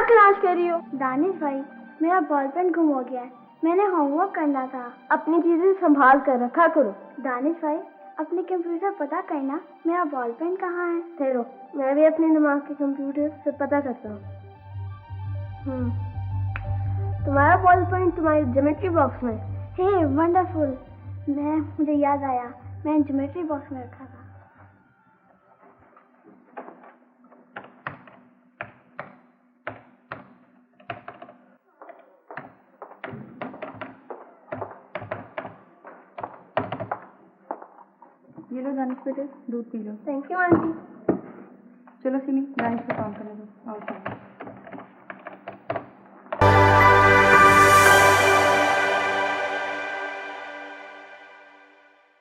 तलाश कर रही हो? दानिश भाई, मेरा बॉल पेन गुम हो गया है, मैंने होमवर्क करना था। अपनी चीजें संभाल कर रखा करो। दानिश भाई, अपने कंप्यूटर पता करना मेरा बॉल पेन कहाँ है। ठहरो, मैं भी अपने दिमाग के कंप्यूटर से पता करता हूँ। तुम्हारा बॉल पेन तुम्हारे ज्योमेट्री बॉक्स में। हे वंडरफुल, मुझे याद आया, मैंने ज्योमेट्री बॉक्स में रखा था। ये लो दानिश बेटे, दूध P low. Thank you aunty. चलो सिमी, दानिश को काम करने दो। आओ।